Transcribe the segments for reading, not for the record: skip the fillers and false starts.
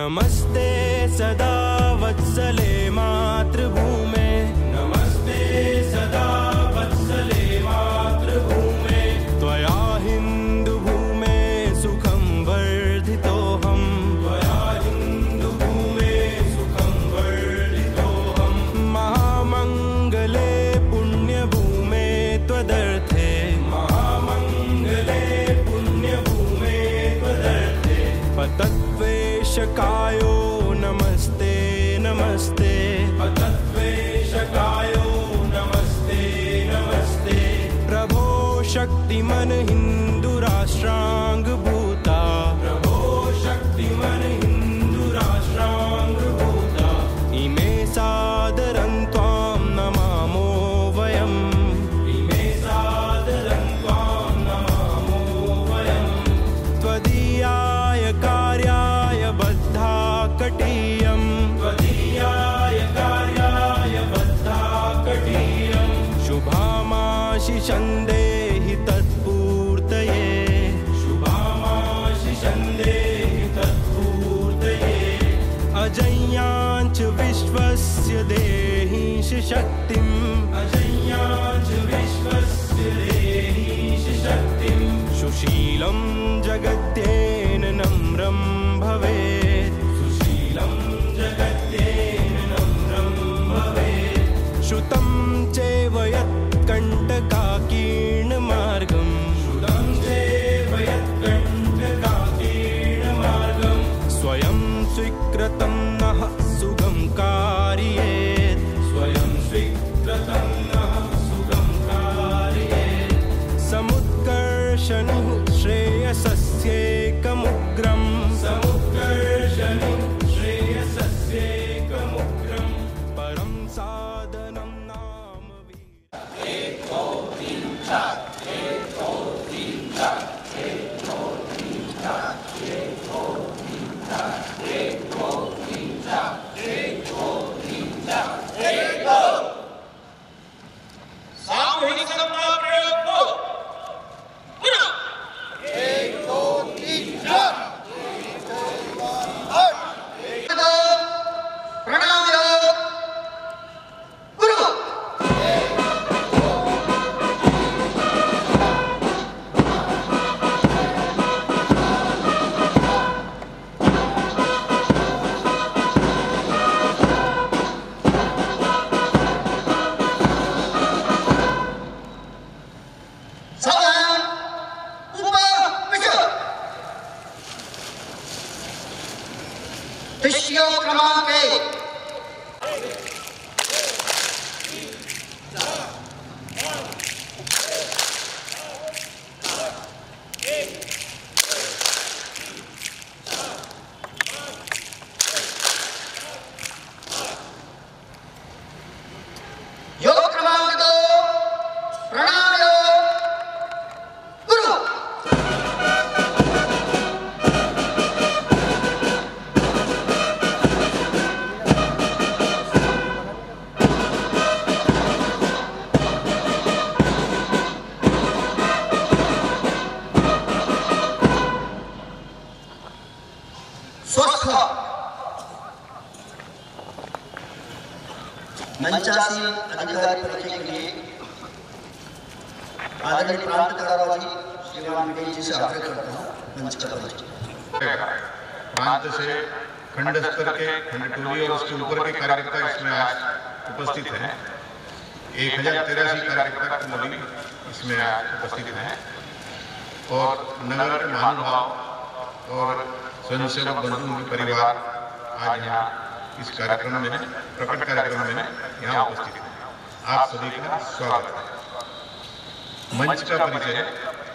नमस्ते सदा वत्सले मातृभूमे, नमस्ते सदा वत्सले मातृभूमे, त्वया हिन्दुभूमे सुखं वर्धितोऽहम्, त्वया हिन्दुभूमे सुखं वर्धितोऽहम्, महामङ्गले पुण्यभूमे त्वदर्थे, महामङ्गले पुण्यभूमे त्वदर्थे, पतत्वेशकायो नमस्ते नमस्ते, पतत्वेशकायो नमस्ते नमस्ते, प्रभो शक्तिमन हिन्दुराष्ट्राङ्गभूता, प्रभो शक्तिमन हिन्दुराष्ट्राङ्गभूता, इमे सादरं त्वां नमामो वयम्, इमे सादरं त्वां नमामो वयम्, त्वदीयाय कार्याय बद्धा कटीयम्, त्वदीयाय कार्याय बद्धा कटीयम्, शुभामाशिषं देहि तत्पूर्तये, शुभामाशिषं देहि तत्पूर्तये, अजय्याञ्च विश्वस्य देहि शक्तिम्, अजय्याञ्च विश्वस्य देहि शक्तिम्, सुशीलं जगत्येन नम्रं भवेत्, सुशीलं जगत्येन नम्रं भवेत्, श्रुतं चैव यत्कण्टकाकीर्णमार्गम्, श्रुतं चैव यत्कण्टकाकीर्णमार्गम्, स्वयं स्वीकृतं नः सुगं कारयेत्, स्वयं स्वीकृतं नः सुगं कारयेत्, समुत्कर्षणिः श्रेयसस्यैकमुग्रम्, समुत्कर्षणिः श्रेयसस्यैकमुग्रम्, परं साधनं नाम सामूहिक शब्द प्रयोग हो। पुनः एक दो तीन चार प्रणाम गुरु। दृश्य क्रमांक योग क्रमांक 2 प्रणाम गुरु। स्वस्थ मंचासीन अधिकारी परिचय के लिए आदरणीय प्रांत कार्यालय श्रीमान विजय जी से आग्रह करता हूँ मंच का परिचय। प्रांत से खंड स्तर के खंड टोली और उसके ऊपर के कार्यकर्ता इसमें आज उपस्थित हैं। 1083 कार्यकर्ता टोली इसमें आज उपस्थित हैं और नगर के महानुभाव और स्वयंसेवक बंधु उनके परिवार आज यहाँ इस कार्यक्रम में प्रकट कार्यक्रम में यहाँ उपस्थित हैं। आप सभी का स्वागत है। मंच का परिचय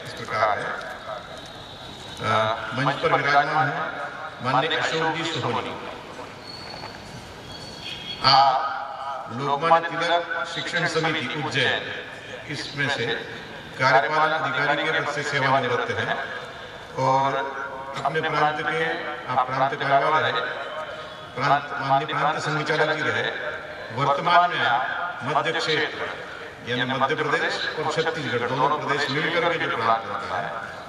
इस प्रकार है। मंच पर विराजमान है माननीय अशोक जी सोहोनी। आप लोकमान्य तिलक शिक्षण समिति उज्जैन इसमें से कार्यपालन अधिकारी के पद से सेवानिवृत्त हैं और अपने प्रांत के आप प्रांत कार्यालय रहे, माननीय प्रांत संचालक जी रहे। वर्तमान में आप मध्य क्षेत्र यानी मध्य प्रदेश और छत्तीसगढ़ दोनों प्रदेश मिलकर के जो प्रांत बनता है,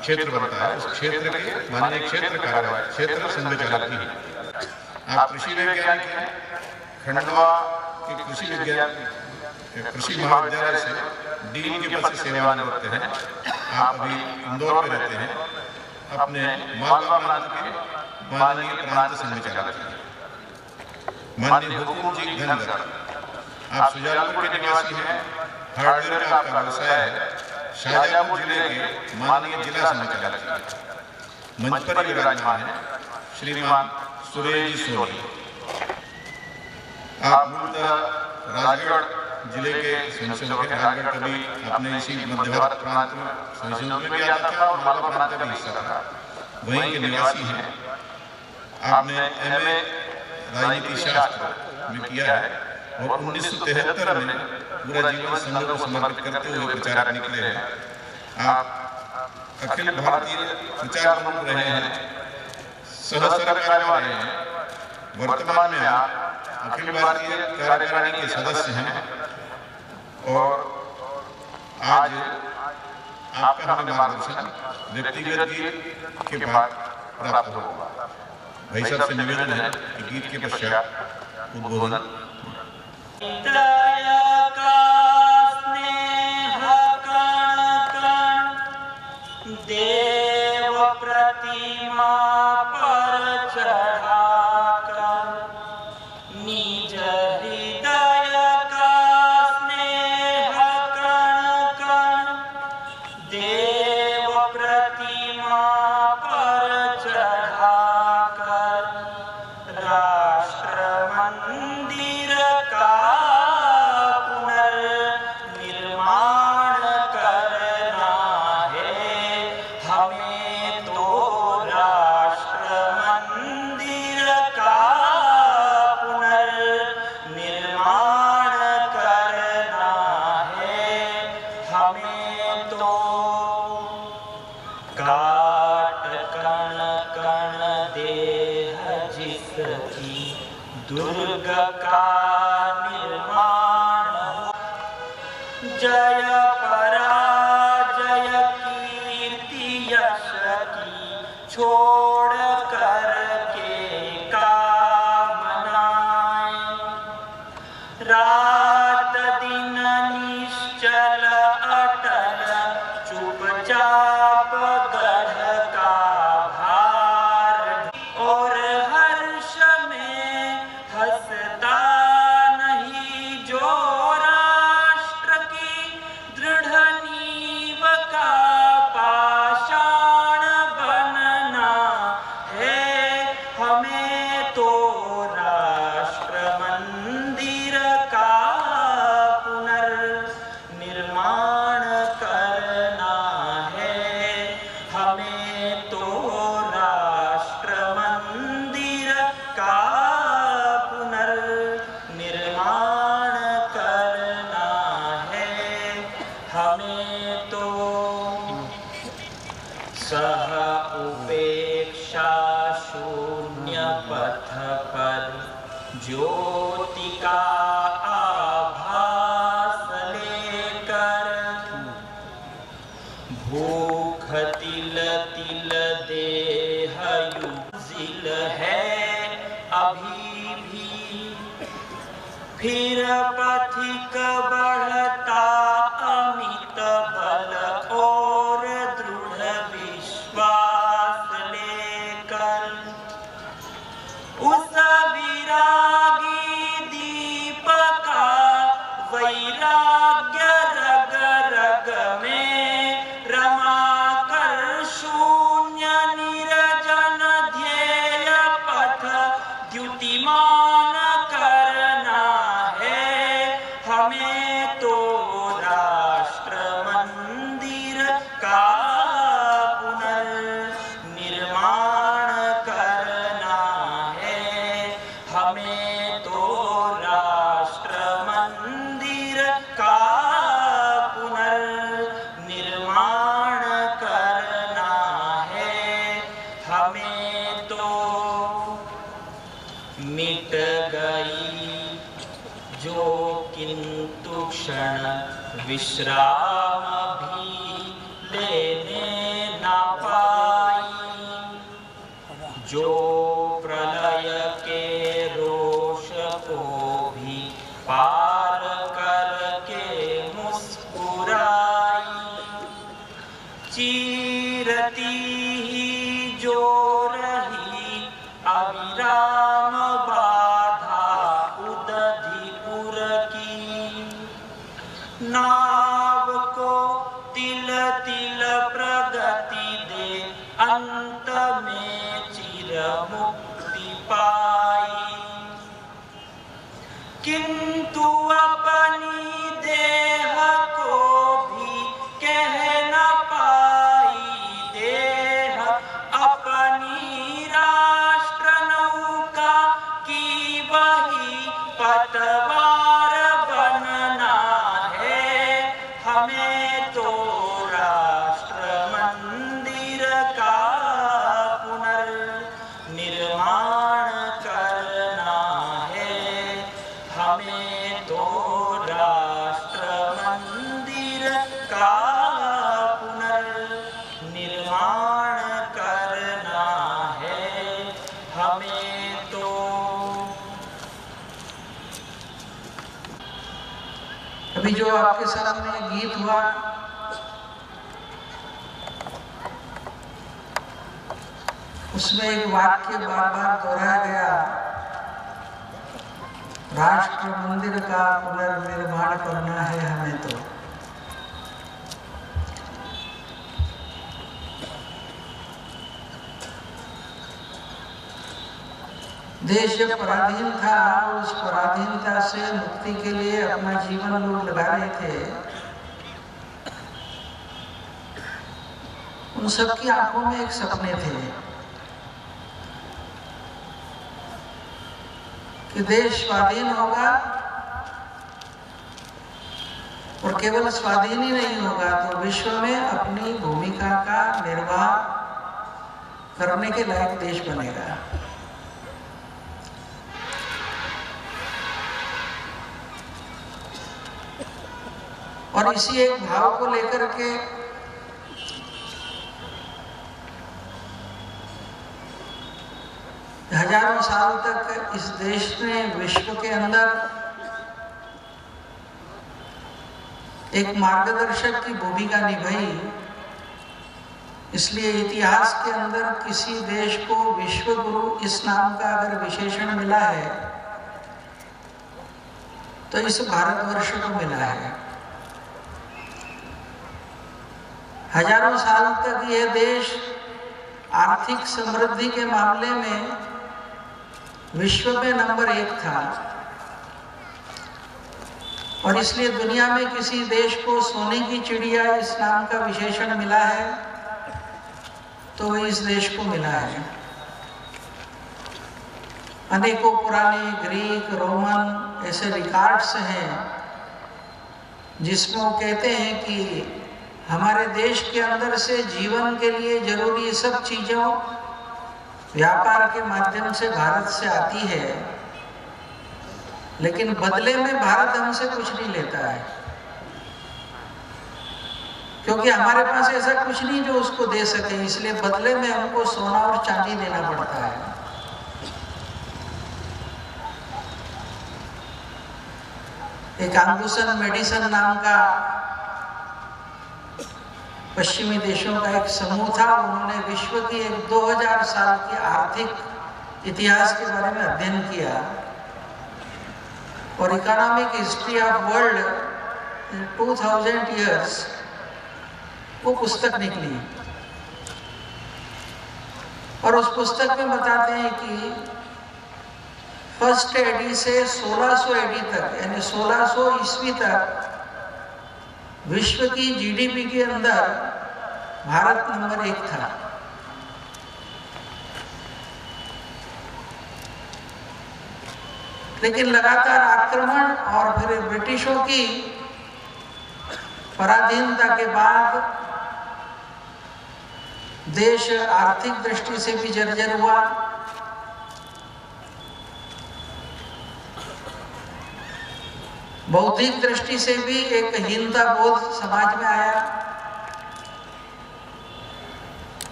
क्षेत्र बनता है, उस क्षेत्र के माननीय क्षेत्र कार्यालय क्षेत्र संचालक जी हैं। आप कृषि वैज्ञानिक हैं, खंडवा के कृषि महाविद्यालय से डीन के पद से सेवानिवृत्त हैं। आप अभी इंदौर में रहते हैं, अपने मालवा प्रांत के माननीय प्रांत संघचालक हैं। माननीय हुकुम जी धनगर, आप सुजानपुर के निवासी हैं, हार्डवेयर का आपका व्यवसाय है। शाहजहांपुर जिले के माननीय जिला संघचालक हैं। मंच पर विराजमान है श्रीमान सुरेश जी सोनी। आप मूलतः राजगढ़ जिले के स्वयंसेवक हैं। राजगढ़ कभी अपने इसी मध्य भारत प्रांत में स्वयंसेवक में भी आता था और मालवा प्रांत का भी हिस्सा था, वहीं के निवासी हैं। आपने MA राजनीति शास्त्र में किया है और 1973 में पूरा जीवन संघ को समर्पित करते हुए प्रचारक निकले हैं। आप अखिल भारतीय प्रचार प्रमुख रहे हैं, सह सरकार्यवाह रहे हैं। वर्तमान में आप अखिल भारतीय कार्यकारिणी के सदस्य हैं और आज आपका हमें मार्गदर्शन व्यक्तिगत गीत के बाद प्राप्त होगा। भाई साहब से निवेदन है कि गीत के पश्चात उद्बोधन। देव प्रतिमा पर चढ़ाकर निज हृदय का स्नेह कण कण, देव प्रतिमा पर चढ़ाकर राष्ट्र मंदिर का पुनर्निर्माण करना है हमें। तो राष्ट्र मंदिर का पुनर्निर्माण करना है हमें। तो काट कण कण देह जिसकी दुर्ग का निर्माण हो। जय पराजय कीर्ति यश की छोड़ कर के कामनाएं, रात दिन निश्चल अटल चुपचाप गढ़ का भार, और हर्ष में हंसता नहीं जो राष्ट्र की दृढ़ नींव का पाषाण बनना है हमें। तो राष्ट्र मंदिर का पुनर्निर्माण करना है हमें। तो राष्ट्र मंदिर का पुनर्निर्माण करना है हमें। तो सह उपेक्षा शून्य पथ पर ज्योति का आभास लेकर, भूख तिल तिल देह युजिल है अभी भी, फिर पथिक बढ़ता अमित बल और दृढ़ विश्वास लेकर, उस विरागी दीप का वैराग्य रग रग में रमाकर शून्य निर्जन ध्येय पथ द्युतिमान करना है हमें। तो राष्ट्र मंदिर का पुनर्निर्माण करना है हमें। तो राष्ट्र मंदिर का पुनर्निर्माण करना है हमें। तो मिट गई जो किंतु क्षण विश्राम भी लेने ना पाई, जो प्रलय के पार करके मुस्कुराई, चीरती ही जो रही अविराम बाधा उदधिपुर की, नाव को तिल तिल प्रगति दे अंत में चिर मुक्ति पाई, किंतु अपनी देह को भी कह न पाई, देह अपनी राष्ट्र नौका की वही पतवार बनना है, हमें तो राष्ट्र मंदिर का पुनर्निर्माण करना है, हमें तो राष्ट्र मंदिर का पुनर्निर्माण करना है, हमें तो। अभी जो आपके सामने गीत हुआ, उसमें एक वाक्य बार बार दोहराया गया, राष्ट्र मंदिर का पुनर्निर्माण करना है हमें तो। देश जब पराधीन था, उस पराधीनता से मुक्ति के लिए अपना जीवन लोग लगा रहे थे, उन सबकी आंखों में एक सपने थे कि देश स्वाधीन होगा, और केवल स्वाधीन ही नहीं होगा तो विश्व में अपनी भूमिका का निर्वाह करने के लायक देश बनेगा। और इसी एक भाव को लेकर के हजारों साल तक इस देश ने विश्व के अंदर एक मार्गदर्शक की भूमिका निभाई। इसलिए इतिहास के अंदर किसी देश को विश्व गुरु इस नाम का अगर विशेषण मिला है तो इस भारतवर्ष को मिला है। हजारों साल तक यह देश आर्थिक समृद्धि के मामले में विश्व में नंबर 1 था, और इसलिए दुनिया में किसी देश को सोने की चिड़िया इस नाम का विशेषण मिला है तो वह इस देश को मिला है। अनेकों पुराने ग्रीक, रोमन ऐसे रिकॉर्ड्स हैं जिसमें वो कहते हैं कि हमारे देश के अंदर से जीवन के लिए जरूरी सब चीजों व्यापार के माध्यम से भारत से आती है, लेकिन बदले में भारत हमसे कुछ नहीं लेता है, क्योंकि हमारे पास ऐसा कुछ नहीं जो उसको दे सके। इसलिए बदले में हमको सोना और चांदी देना पड़ता है। एक एंगुसन मेडिसन नाम का पश्चिमी देशों का एक समूह था। उन्होंने विश्व की एक 2000 साल की आर्थिक इतिहास के बारे में अध्ययन किया और economic history of world 2000 years वो पुस्तक निकली। और उस पुस्तक में बताते हैं कि फर्स्ट एडी से 1600 एडी तक, यानी 1600 ईस्वी तक विश्व की जीडीपी के अंदर भारत नंबर 1 था। लेकिन लगातार आक्रमण और फिर ब्रिटिशों की पराधीनता के बाद देश आर्थिक दृष्टि से भी जर्जर हुआ। बौद्धिक दृष्टि से भी एक हीनता बोध समाज में आया।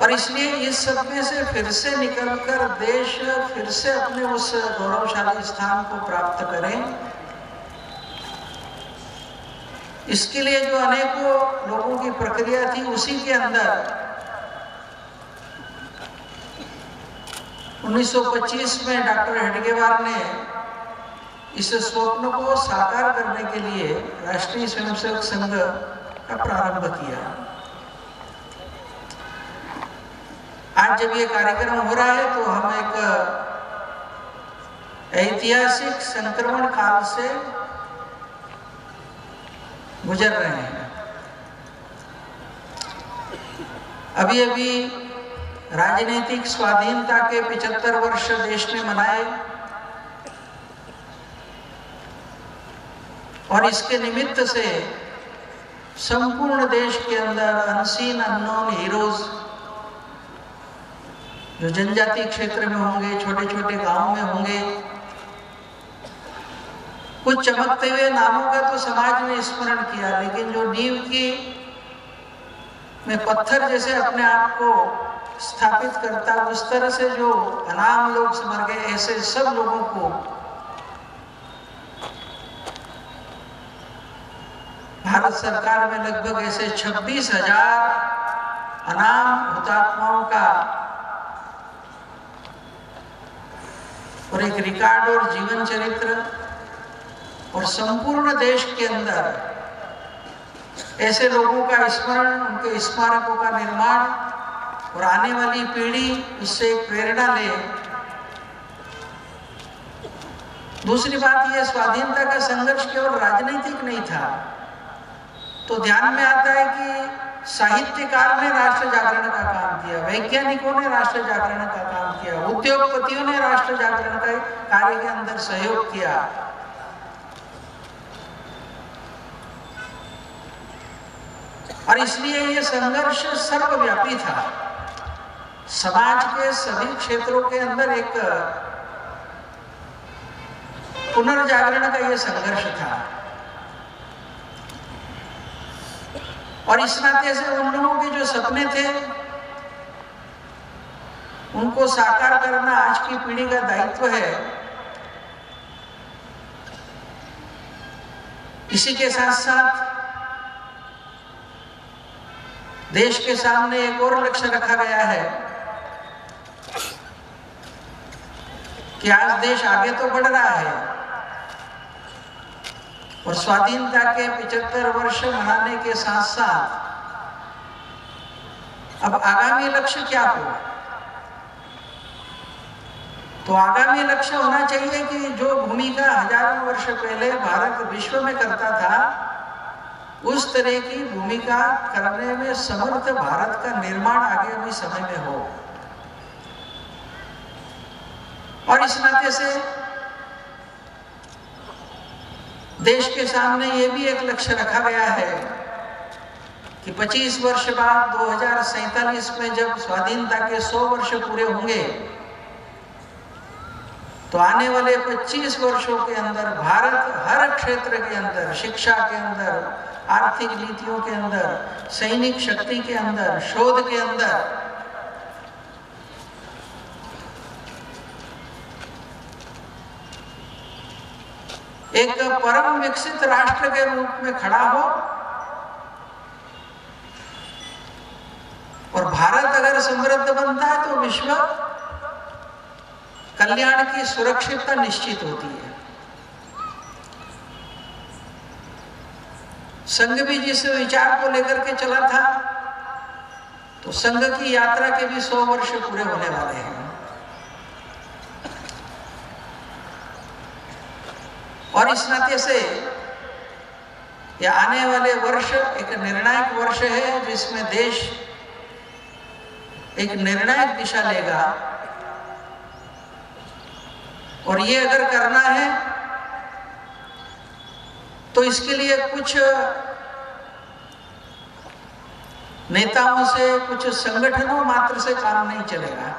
और और इसलिए इस सब में से फिर से निकलकर देश फिर से अपने उस गौरवशाली स्थान को प्राप्त करें, इसके लिए जो अनेकों लोगों की प्रक्रिया थी, उसी के अंदर 1925 में डॉक्टर हेडगेवार ने इस स्वप्न को साकार करने के लिए राष्ट्रीय स्वयंसेवक संघ का प्रारंभ किया। आज जब ये कार्यक्रम हो रहा है तो हम एक ऐतिहासिक संक्रमण काल से गुजर रहे हैं। अभी अभी राजनीतिक स्वाधीनता के 75 वर्ष देश ने मनाए और इसके निमित्त से संपूर्ण देश के अंदर अनसीन अननोन हीरोज जो जनजाति क्षेत्र में होंगे, छोटे छोटे गांवों में होंगे, कुछ चमकते हुए नामों का तो समाज ने स्मरण किया, लेकिन जो नींव की में पत्थर जैसे अपने आप को स्थापित करता, उस तरह से जो अनाम लोग मर गए, ऐसे सब लोगों को भारत सरकार में लगभग ऐसे 26,000 अनाम हुतात्माओं का और एक रिकॉर्ड और जीवन चरित्र और संपूर्ण देश के अंदर ऐसे लोगों का स्मरण, उनके स्मारकों का निर्माण और आने वाली पीढ़ी उससे एक प्रेरणा ले। दूसरी बात, यह स्वाधीनता का संघर्ष केवल राजनीतिक नहीं था, तो ध्यान में आता है कि साहित्यकार ने राष्ट्र जागरण का काम किया, वैज्ञानिकों ने राष्ट्र जागरण का काम किया, उद्योगपतियों ने राष्ट्र जागरण का कार्य के अंदर सहयोग किया। और इसलिए ये संघर्ष सर्वव्यापी था। समाज के सभी क्षेत्रों के अंदर एक पुनर्जागरण का ये संघर्ष था। और इस नाते से उन लोगों के जो सपने थे उनको साकार करना आज की पीढ़ी का दायित्व है। इसी के साथ साथ देश के सामने एक और लक्ष्य रखा गया है कि आज देश आगे तो बढ़ रहा है और स्वाधीनता के 75 वर्ष मनाने के साथ साथ अब आगामी लक्ष्य क्या हो? तो आगामी लक्ष्य होना चाहिए कि जो भूमिका हजारों वर्ष पहले भारत विश्व में करता था, उस तरह की भूमिका करने में समर्थ भारत का निर्माण आगामी समय में हो। और इस नाते से देश के सामने ये भी एक लक्ष्य रखा गया है कि 25 वर्ष बाद 2047 में जब स्वाधीनता के 100 वर्ष पूरे होंगे, तो आने वाले 25 वर्षों के अंदर भारत हर क्षेत्र के अंदर, शिक्षा के अंदर, आर्थिक नीतियों के अंदर, सैनिक शक्ति के अंदर, शोध के अंदर एक परम विकसित राष्ट्र के रूप में खड़ा हो। और भारत अगर समृद्ध बनता है तो विश्व कल्याण की सुरक्षितता निश्चित होती है। संघ भी जिस विचार को लेकर के चला था, तो संघ की यात्रा के भी 100 वर्ष पूरे होने वाले हैं। और इस नाते से ये आने वाले वर्ष एक निर्णायक वर्ष है, जिसमें देश एक निर्णायक दिशा लेगा। और ये अगर करना है तो इसके लिए कुछ नेताओं से, कुछ संगठनों मात्र से काम नहीं चलेगा।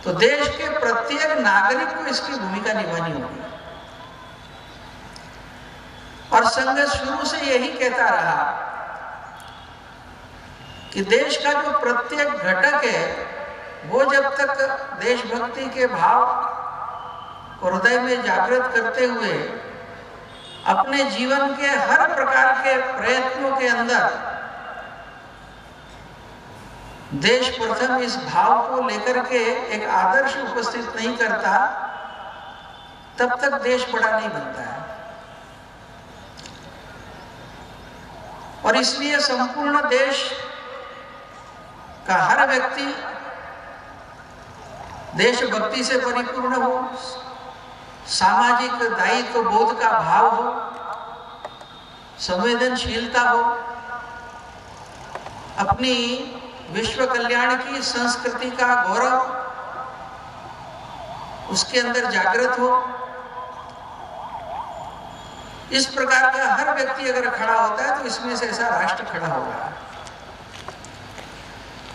तो देश के प्रत्येक नागरिक को इसकी भूमिका निभानी होगी। और संघ शुरू से यही कहता रहा कि देश का जो प्रत्येक घटक है वो जब तक देशभक्ति के भाव को हृदय में जागृत करते हुए अपने जीवन के हर प्रकार के प्रयत्नों के अंदर देश प्रथम इस भाव को लेकर के एक आदर्श उपस्थित नहीं करता, तब तक देश बड़ा नहीं बनता है। और इसलिए संपूर्ण देश का हर व्यक्ति देशभक्ति से परिपूर्ण हो, सामाजिक दायित्व बोध का भाव हो, संवेदनशीलता हो, अपनी विश्व कल्याण की संस्कृति का गौरव उसके अंदर जागृत हो। इस प्रकार का हर व्यक्ति अगर खड़ा होता है तो इसमें से ऐसा राष्ट्र खड़ा होगा।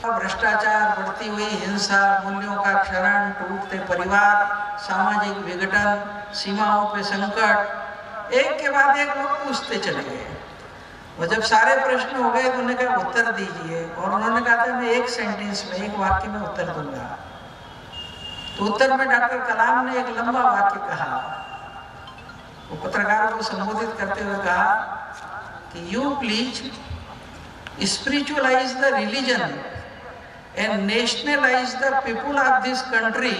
भ्रष्टाचार, बढ़ती हुई हिंसा, मूल्यों का क्षरण, टूटते परिवार, सामाजिक विघटन, सीमाओं पे संकट, एक के बाद एक लोग पूछते चले गए। और जब सारे प्रश्न हो गए तो उन्होंने कहा उत्तर दीजिए, और उन्होंने कहा था मैं एक सेंटेंस में, एक वाक्य में उत्तर दूंगा। तो उत्तर में डॉक्टर कलाम ने एक लंबा वाक्य कहा। वो पत्रकारों को संबोधित करते हुए कहा कि you please spiritualise the religion and nationalize the people of this country,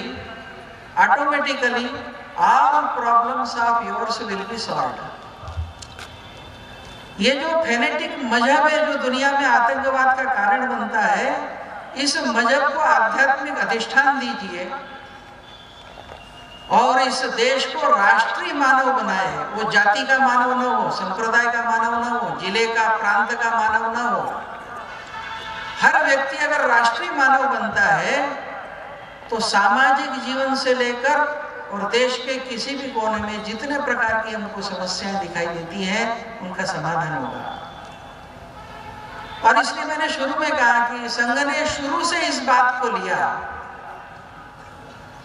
automatically all problems of yours will be solved. ये जो फेनेटिक मजहब है जो दुनिया में आतंकवाद का कारण बनता है, इस मजहब को आध्यात्मिक अधिष्ठान दीजिए और इस देश को राष्ट्रीय मानव बनाए। वो जाति का मानव न हो, संप्रदाय का मानव न हो, जिले का, प्रांत का मानव न हो। हर व्यक्ति अगर राष्ट्रीय मानव बनता है तो सामाजिक जीवन से लेकर और देश के किसी भी कोने में जितने प्रकार की हमको समस्याएं दिखाई देती हैं उनका समाधान होगा। और इसलिए मैंने शुरू में कहा कि संघ ने शुरू से इस बात को लिया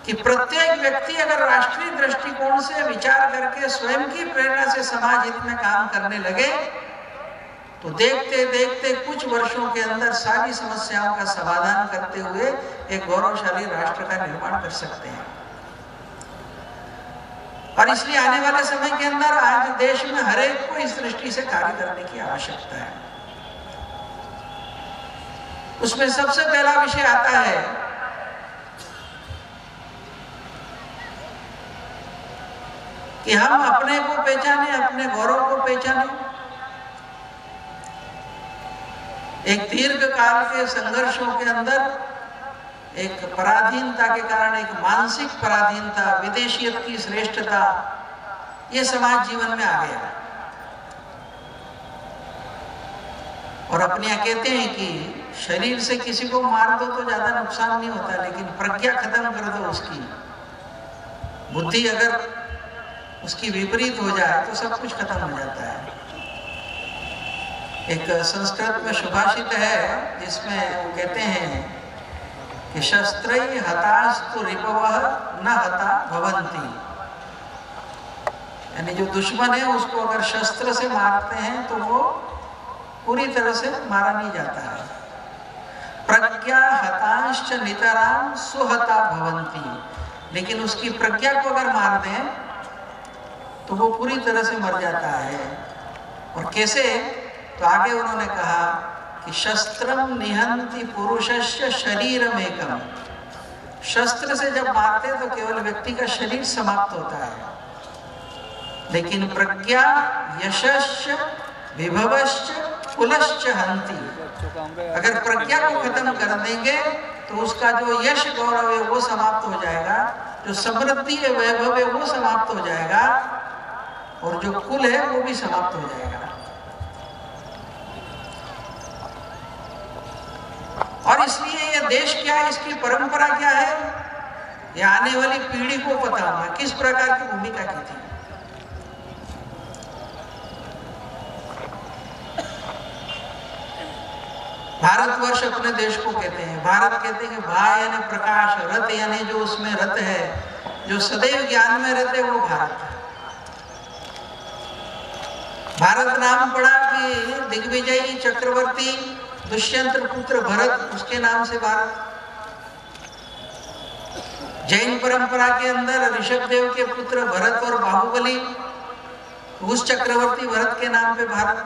कि प्रत्येक व्यक्ति अगर राष्ट्रीय दृष्टिकोण से विचार करके स्वयं की प्रेरणा से समाज हित में काम करने लगे तो देखते देखते कुछ वर्षों के अंदर सारी समस्याओं का समाधान करते हुए एक गौरवशाली राष्ट्र का निर्माण कर सकते हैं। और इसलिए आने वाले समय के अंदर आज देश में हर एक को इस दृष्टि से कार्य करने की आवश्यकता है। उसमें सबसे पहला विषय आता है कि हम अपने को पहचाने, अपने गौरव को पहचाने। एक दीर्घ काल के संघर्षों के अंदर एक पराधीनता के कारण, एक मानसिक पराधीनता, विदेशियत की श्रेष्ठता, ये समाज जीवन में आ गया। और अपने कहते हैं कि शरीर से किसी को मार दो तो ज्यादा नुकसान नहीं होता, लेकिन प्रज्ञा खत्म कर दो उसकी, बुद्धि अगर उसकी विपरीत हो जाए तो सब कुछ खत्म हो जाता है। एक संस्कृत में सुभाषित है जिसमें वो कहते हैं कि शस्त्रैः हतास्तु रिपवः न हता भवन्ति, यानी जो दुश्मन है उसको अगर शस्त्र से मारते हैं तो वो पूरी तरह से मारा नहीं जाता है। प्रज्ञा हतांश्च नितरां सुहता भवन्ति, लेकिन उसकी प्रज्ञा को अगर मार दें तो वो पूरी तरह से मर जाता है। और कैसे? तो आगे उन्होंने कहा कि शस्त्रम निहंति पुरुषस्य शरीरमेकम, शस्त्र से जब मारते तो केवल व्यक्ति का शरीर समाप्त होता है, लेकिन प्रज्ञा यशस्य विभवश्च कुलश्च हंति, अगर प्रज्ञा को खत्म कर देंगे तो उसका जो यश गौरव है वो समाप्त हो जाएगा, जो समृद्धि है वैभव है वो समाप्त हो जाएगा, और जो कुल है वो भी समाप्त हो जाएगा। और इसलिए ये देश क्या है, इसकी परंपरा क्या है, ये आने वाली पीढ़ी को पता होगा किस प्रकार की भूमिका की थी। भारतवर्ष अपने देश को कहते हैं, भारत कहते हैं कि भा यानी प्रकाश, रथ यानी जो उसमें रथ है, जो सदैव ज्ञान में रहते वो भारत है। भारत नाम पड़ा कि दिग्विजयी चक्रवर्ती दुष्यंत पुत्र भरत, उसके नाम से भारत। जैन परंपरा के अंदर ऋषभदेव के पुत्र भरत और बाहुबली, उस चक्रवर्ती भरत के नाम पे भारत।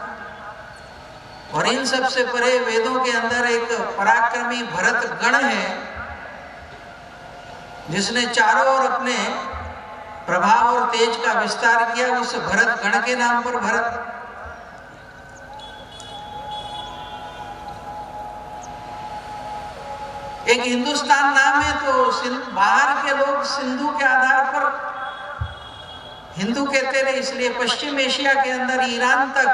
और इन सब से परे वेदों के अंदर एक पराक्रमी भरत गण है, जिसने चारों ओर अपने प्रभाव और तेज का विस्तार किया, उस भरत गण के नाम पर भरत। एक हिंदुस्तान नाम है तो बाहर के लोग सिंधु के आधार पर हिंदू कहते रहे, इसलिए पश्चिम एशिया के अंदर ईरान तक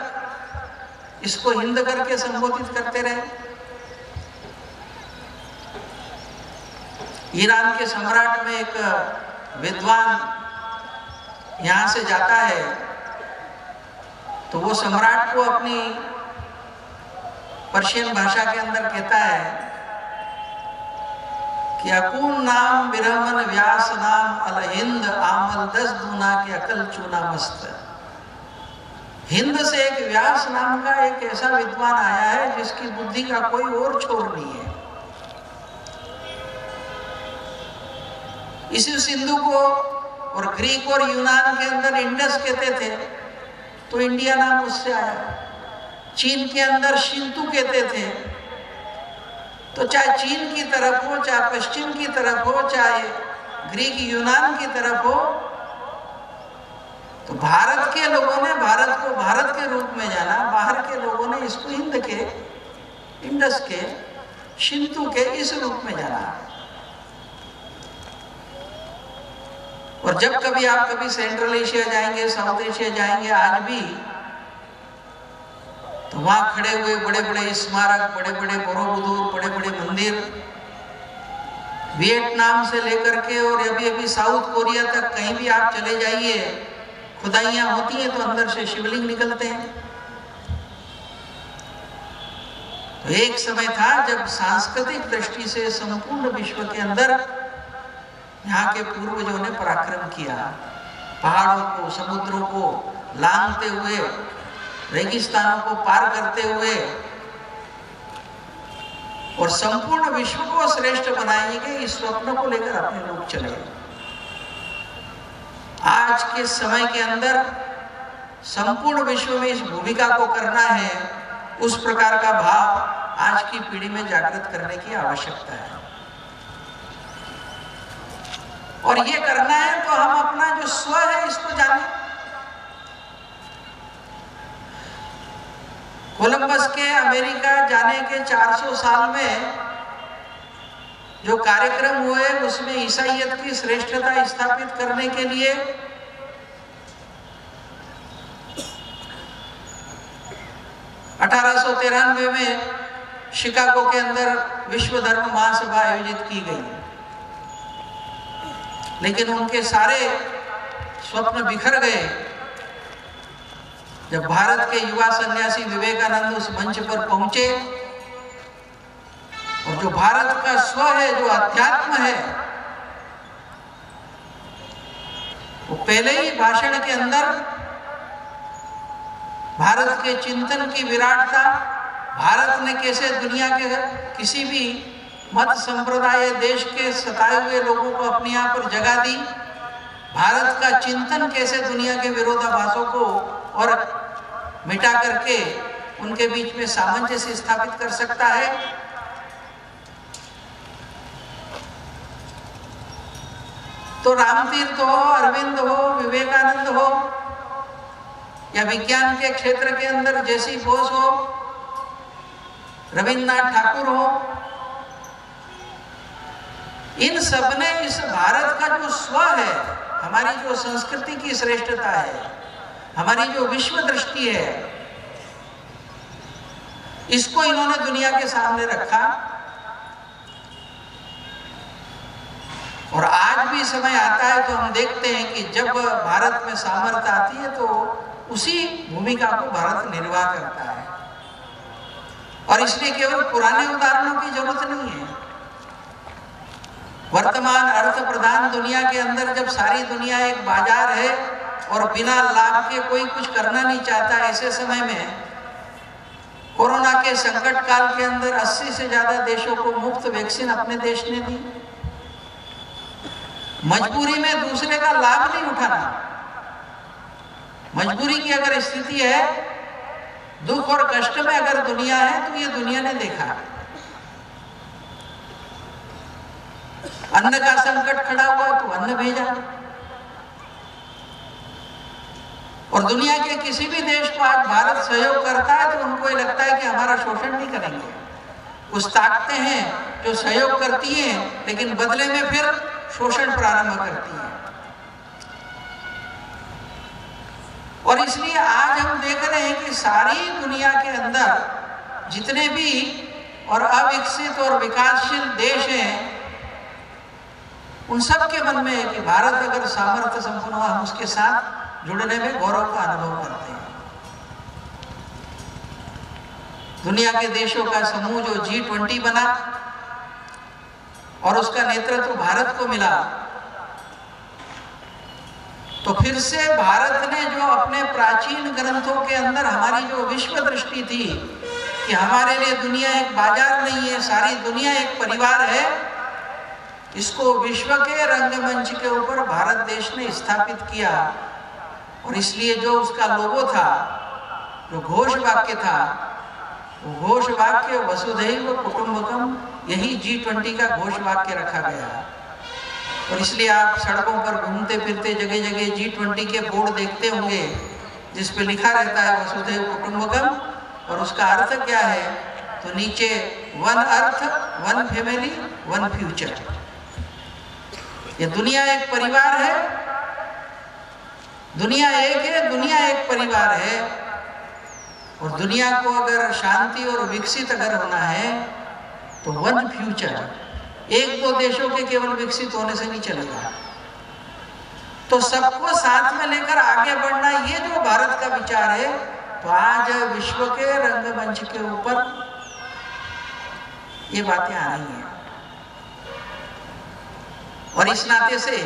इसको हिंद करके संबोधित करते रहे। ईरान के सम्राट में एक विद्वान यहां से जाता है तो वो सम्राट को अपनी पर्शियन भाषा के अंदर कहता है कि अकून नाम विरमन व्यास नाम अल हिंद आमल 10 दूना के अकल चूना मस्त। हिंद से एक व्यास नाम का एक ऐसा विद्वान आया है जिसकी बुद्धि का कोई और छोर नहीं है। इसी सिंधु को और ग्रीक और यूनान के अंदर इंडस कहते थे, तो इंडिया नाम उससे आया। चीन के अंदर शिंतु कहते थे, तो चाहे चीन की तरफ हो, चाहे पश्चिम की तरफ हो, चाहे ग्रीक यूनान की तरफ हो, तो भारत के लोगों ने भारत को भारत के रूप में जाना, बाहर के लोगों ने इसको हिंद के, इंडस के, शिंतु के इस रूप में जाना। और जब कभी आप कभी सेंट्रल एशिया जाएंगे, साउथ एशिया जाएंगे, आज भी तो वहां खड़े हुए बड़े बड़े स्मारक, बड़े बड़े बोरोबुदूर, बड़े बड़े मंदिर, वियतनाम से लेकर के और अभी अभी साउथ कोरिया तक कहीं भी आप चले जाइए, खुदाइयां होती हैं तो अंदर से शिवलिंग निकलते हैं। तो एक समय था जब सांस्कृतिक दृष्टि से संपूर्ण विश्व के अंदर यहाँ के पूर्वजों ने पराक्रम किया, पहाड़ों को, समुद्रों को लांघते हुए, रेगिस्तानों को पार करते हुए और संपूर्ण विश्व को श्रेष्ठ बनाएंगे, इस स्वप्न को लेकर अपने लोग चले। आज के समय के अंदर संपूर्ण विश्व में इस भूमिका को करना है, उस प्रकार का भाव आज की पीढ़ी में जागृत करने की आवश्यकता है। और ये करना है तो हम अपना जो स्व है इसको जाने। कोलंबस के अमेरिका जाने के 400 साल में जो कार्यक्रम हुए उसमें ईसाईयत की श्रेष्ठता स्थापित करने के लिए (1893) में शिकागो के अंदर विश्व धर्म महासभा आयोजित की गई, लेकिन उनके सारे स्वप्न बिखर गए जब भारत के युवा सन्यासी विवेकानंद उस मंच पर पहुंचे और जो भारत का स्व है, जो अध्यात्म है, वो पहले ही भाषण के अंदर भारत के चिंतन की विराटता, भारत ने कैसे दुनिया के किसी भी मत संप्रदाय देश के सताए हुए लोगों को अपने यहाँ पर जगह दी, भारत का चिंतन कैसे दुनिया के विरोधाभासों को और मिटा करके उनके बीच में सामंजस्य स्थापित कर सकता है। तो रामतीर्थ हो, अरविंद हो, विवेकानंद हो, या विज्ञान के क्षेत्र के अंदर जैसी बोस हो, रविन्द्रनाथ ठाकुर हो, इन सब ने इस भारत का जो स्व है, हमारी जो संस्कृति की श्रेष्ठता है, हमारी जो विश्व दृष्टि है, इसको इन्होंने दुनिया के सामने रखा। और आज भी समय आता है तो हम देखते हैं कि जब भारत में सामर्थ्य आती है तो उसी भूमिका को भारत निर्वाह करता है। और इसलिए केवल पुराने उदाहरणों की जरूरत नहीं है। वर्तमान अर्थ प्रधान दुनिया के अंदर जब सारी दुनिया एक बाजार है और बिना लाभ के कोई कुछ करना नहीं चाहता, ऐसे समय में कोरोना के संकट काल के अंदर 80 से ज्यादा देशों को मुफ्त वैक्सीन अपने देश ने दी। मजबूरी में दूसरे का लाभ नहीं उठाना। मजबूरी की अगर स्थिति है, दुख और कष्ट में अगर दुनिया है, तो ये दुनिया ने देखा। अन्न का संकट खड़ा हुआ तो अन्न भेजा, और दुनिया के किसी भी देश को आज भारत सहयोग करता है तो उनको ये लगता है कि हमारा शोषण नहीं करेंगे। कुछ ताकतें हैं जो सहयोग करती हैं, लेकिन बदले में फिर शोषण प्रारंभ करती हैं। और इसलिए आज हम देख रहे हैं कि सारी दुनिया के अंदर जितने भी और अविकसित और विकासशील देश हैं, उन सब के मन में है कि भारत अगर सामर्थ्य संपन्न हुआ, हम उसके साथ जुड़ने में गौरव का अनुभव करते हैं। दुनिया के देशों का समूह जो G20 बना और उसका नेतृत्व भारत को मिला, तो फिर से भारत ने जो अपने प्राचीन ग्रंथों के अंदर हमारी जो विश्व दृष्टि थी कि हमारे लिए दुनिया एक बाजार नहीं है, सारी दुनिया एक परिवार है, इसको विश्व के रंगमंच के ऊपर भारत देश ने स्थापित किया। और इसलिए जो उसका लोगो था, जो घोष वाक्य था, वो घोष वाक्य वसुधैव कुटुंबकम, यही G20 का घोष वाक्य रखा गया। और इसलिए आप सड़कों पर घूमते फिरते जगह जगह G20 के बोर्ड देखते होंगे, जिस पे लिखा रहता है वसुधैव कुटुंबकम। और उसका अर्थ क्या है? तो नीचे one earth, one family, one future. ये दुनिया एक परिवार है, दुनिया एक है, दुनिया एक परिवार है। और दुनिया को अगर शांति और विकसित अगर होना है तो वन फ्यूचर, एक दो देशों के केवल विकसित होने से नहीं चलेगा। तो सबको साथ में लेकर आगे बढ़ना, ये जो भारत का विचार है, तो आज विश्व के रंगमंच के ऊपर ये बातें आ रही हैं। और इस नाते से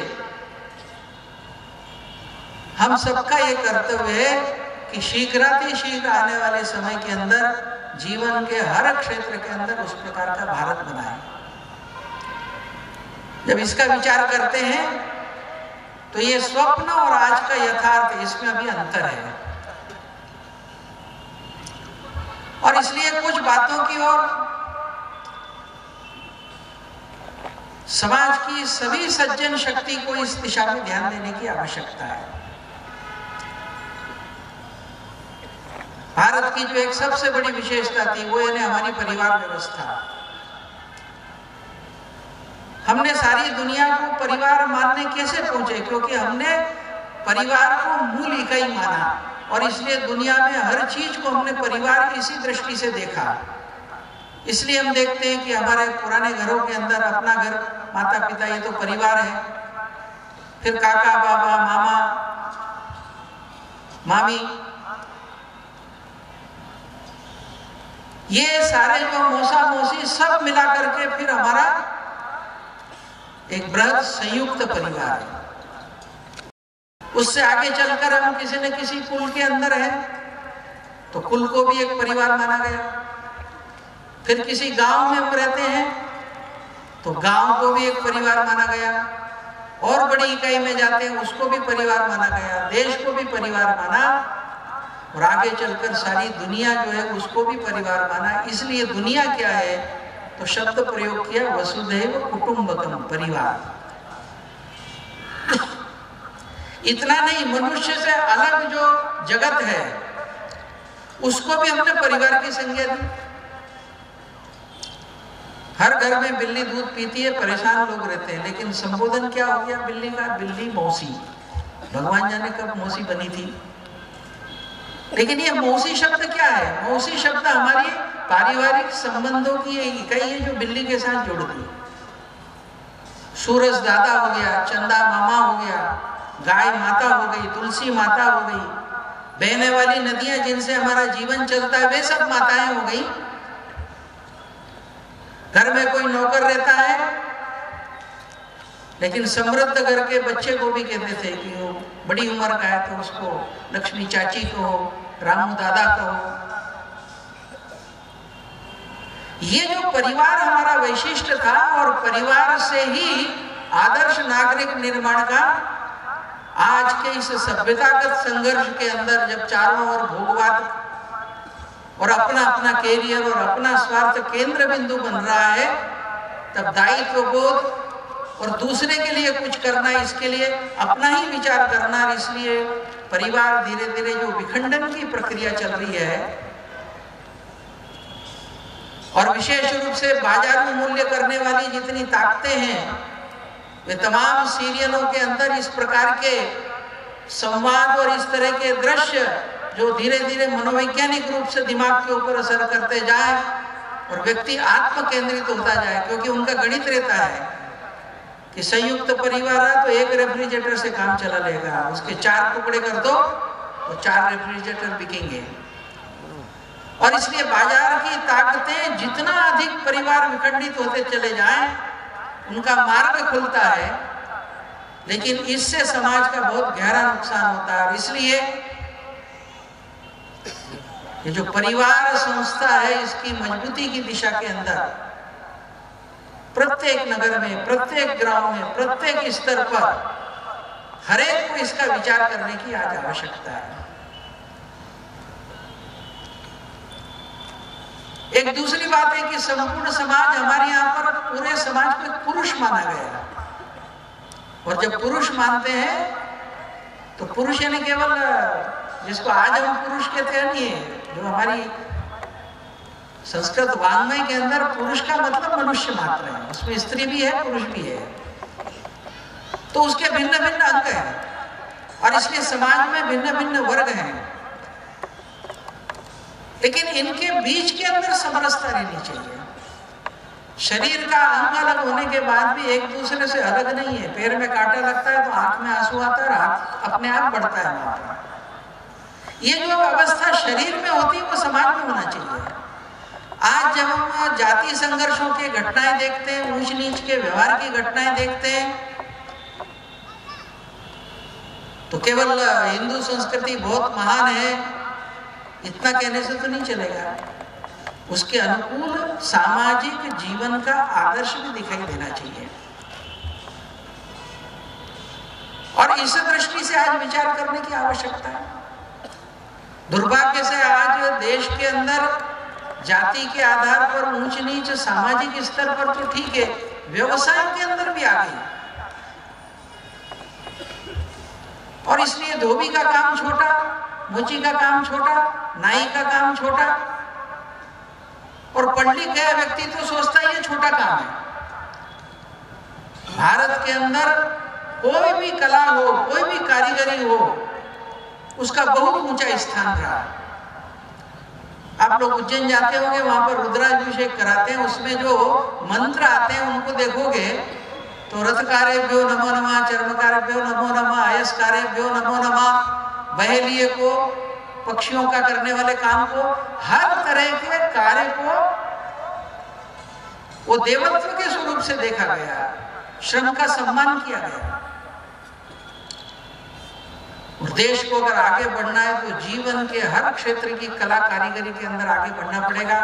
हम सबका ये कर्तव्य है कि शीघ्रातिशीघ्र आने वाले समय के अंदर जीवन के हर क्षेत्र के अंदर उस प्रकार का भारत बनाए। जब इसका विचार करते हैं तो ये स्वप्न और आज का यथार्थ, इसमें अभी अंतर है। और इसलिए कुछ बातों की ओर समाज की सभी सज्जन शक्ति को इस दिशा में ध्यान देने की आवश्यकता है। भारत की जो एक सबसे बड़ी विशेषता थी, वो यानी हमारी परिवार व्यवस्था। हमने सारी दुनिया को परिवार मानने कैसे पहुंचे? क्योंकि हमने परिवार को मूल इकाई माना, और इसलिए दुनिया में हर चीज को हमने परिवार की इसी दृष्टि से देखा। इसलिए हम देखते हैं कि हमारे पुराने घरों के अंदर अपना घर, माता पिता, ये तो परिवार है। फिर काका, बाबा, मामा, मामी, ये सारे जो मौसा मौसी सब मिला करके फिर हमारा एक बृहद संयुक्त परिवार है। उससे आगे चलकर हम किसी न किसी कुल के अंदर हैं, तो कुल को भी एक परिवार माना गया। फिर किसी गांव में हम रहते हैं तो गांव को भी एक परिवार माना गया। और बड़ी इकाई में जाते हैं, उसको भी परिवार माना गया। देश को भी परिवार माना, और आगे चलकर सारी दुनिया जो है उसको भी परिवार माना। इसलिए दुनिया क्या है? तो शब्द प्रयोग किया वसुधैव कुटुंबकम, परिवार। इतना नहीं, मनुष्य से अलग जो जगत है उसको भी हमने परिवार की संज्ञा दी। हर घर में बिल्ली दूध पीती है, परेशान लोग रहते हैं, लेकिन संबोधन क्या हो गया बिल्ली का? बिल्ली मौसी। भगवान जाने कब मौसी बनी थी। लेकिन ये मौसी शब्द क्या है? मौसी शब्द हमारी पारिवारिक संबंधों की एक इकाई है जो बिल्ली के साथ जुड़ती है। सूरज दादा हो गया, चंदा मामा हो गया, गाय माता हो गई, तुलसी माता हो गई, बहने वाली नदियां जिनसे हमारा जीवन चलता है, वे सब माताएं हो गई। घर में कोई नौकर रहता है, लेकिन समृद्ध घर के बच्चे को भी कहते थे कि वो बड़ी उम्र का है तो उसको लक्ष्मी चाची को, रामू दादा को। ये जो परिवार हमारा वैशिष्ट था और परिवार से ही आदर्श नागरिक निर्माण का आज के इस सभ्यतागत संघर्ष के अंदर जब चारों ओर भोगवाद और अपना अपना कैरियर और अपना स्वार्थ केंद्र बिंदु बन रहा है, तब दायित्व बोध और दूसरे के लिए कुछ करना, इसके लिए अपना ही विचार करना, इसलिए परिवार धीरे धीरे जो विखंडन की प्रक्रिया चल रही है और विशेष रूप से बाजारू मूल्य करने वाली जितनी ताकतें हैं, वे तमाम सीरियलों के अंदर इस प्रकार के संवाद और इस तरह के दृश्य जो धीरे धीरे मनोवैज्ञानिक रूप से दिमाग के ऊपर असर करते जाए और व्यक्ति आत्म केंद्रित होता जाए, क्योंकि उनका गणित रहता है कि संयुक्त परिवार है तो एक रेफ्रिजरेटर से काम चला लेगा, उसके 4 टुकड़े कर दो तो 4 रेफ्रिजरेटर बिकेंगे। और इसलिए बाजार की ताकतें जितना अधिक परिवार विखंडित होते चले जाएं, उनका मार्ग खुलता है, लेकिन इससे समाज का बहुत गहरा नुकसान होता है। और इसलिए ये जो परिवार संस्था है, इसकी मजबूती की दिशा के अंदर प्रत्येक नगर में, प्रत्येक गांव में, प्रत्येक स्तर पर हर एक को इसका विचार करने की आज आवश्यकता है। एक दूसरी बात है कि संपूर्ण समाज, हमारे यहाँ पर पूरे समाज को पुरुष माना गया, और जब पुरुष मानते हैं तो पुरुष यानी केवल जिसको आज हम पुरुष कहते हैं नहीं है, जो हमारी संस्कृत वाङ्मय के अंदर पुरुष का मतलब मनुष्य मात्र है, उसमें स्त्री भी है पुरुष भी है, तो उसके भिन्न भिन्न अंग हैं और इसलिए समाज में भिन्न भिन्न वर्ग हैं, लेकिन इनके बीच के अंदर समरसता रहनी चाहिए। शरीर का अंग अलग होने के बाद भी एक दूसरे से अलग नहीं है। पैर में कांटा लगता है तो आंख में आंसू आता है, हाथ अपने आप बढ़ता है वहां पर। ये जो अवस्था शरीर में होती है वो समाज में होना चाहिए। आज जब हम जाति संघर्षों की घटनाएं देखते हैं, ऊंच नीच के व्यवहार की घटनाएं देखते हैं, तो केवल हिंदू संस्कृति बहुत महान है इतना कहने से तो नहीं चलेगा, उसके अनुकूल सामाजिक जीवन का आदर्श भी दिखाई देना चाहिए। और इस दृष्टि से आज विचार करने की आवश्यकता है। दुर्भाग्य से आज देश के अंदर जाति के आधार पर ऊंच नीच सामाजिक स्तर पर तो ठीक है, व्यवसाय के अंदर भी आ गई, और इसलिए धोबी का काम छोटा, मोची का काम छोटा, नाई का काम छोटा, और पढ़ लिख गया व्यक्ति तो सोचता है ये छोटा काम है। भारत के अंदर कोई भी कला हो, कोई भी कारीगरी हो, उसका बहुत ऊंचा स्थान रहा। आप लोग उज्जैन जाते होंगे, वहां पर रुद्राभिषेक कराते हैं, उसमें जो मंत्र आते हैं उनको देखोगे तो रथकारेभ्यो नमो नमः, चर्मकारेभ्यो नमो नमः, आयस्कारेभ्यो नमो नमः, बहेलिए को, पक्षियों का करने वाले काम को, हर तरह के कार्य को वो देवत्व के स्वरूप से देखा गया, श्रम का सम्मान किया गया। देश को अगर आगे बढ़ना है तो जीवन के हर क्षेत्र की कला कारीगरी के अंदर आगे बढ़ना पड़ेगा।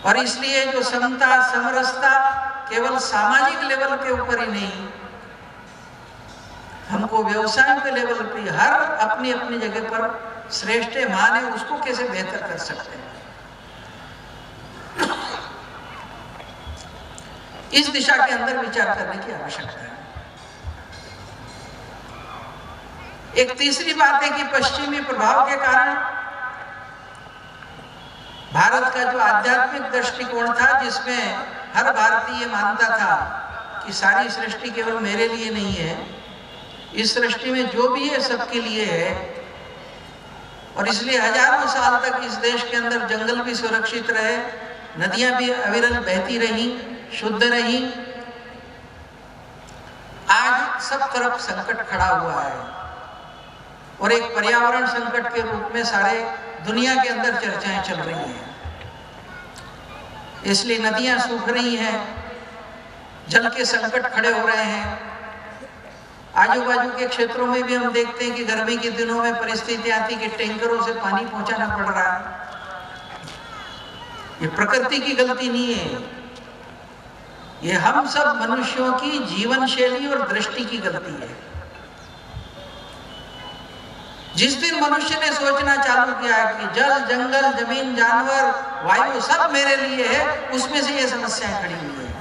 और इसलिए जो समता समरसता केवल सामाजिक लेवल के ऊपर ही नहीं, हमको व्यवसाय के लेवल पे हर अपनी अपनी जगह पर श्रेष्ठ मान है, उसको कैसे बेहतर कर सकते हैं, इस दिशा के अंदर विचार करने की आवश्यकता है। एक तीसरी बात है कि पश्चिमी प्रभाव के कारण भारत का जो आध्यात्मिक दृष्टिकोण था, जिसमें हर भारतीय मानता था कि सारी सृष्टि केवल मेरे लिए नहीं है, इस सृष्टि में जो भी है सबके लिए है, और इसलिए हजारों साल तक इस देश के अंदर जंगल भी सुरक्षित रहे, नदियां भी अविरल बहती रही, शुद्ध रही। आज सब तरफ संकट खड़ा हुआ है और एक पर्यावरण संकट के रूप में सारे दुनिया के अंदर चर्चाएं चल रही हैं। इसलिए नदियां सूख रही हैं, जल के संकट खड़े हो रहे हैं। आजू बाजू के क्षेत्रों में भी हम देखते हैं कि गर्मी के दिनों में परिस्थिति आती कि टैंकरों से पानी पहुंचाना पड़ रहा है। ये प्रकृति की गलती नहीं है, ये हम सब मनुष्यों की जीवन शैली और दृष्टि की गलती है। जिस दिन मनुष्य ने सोचना चालू किया कि जल, जंगल, जमीन, जानवर, वायु सब मेरे लिए है, उसमें से ये समस्याएं खड़ी हुई है।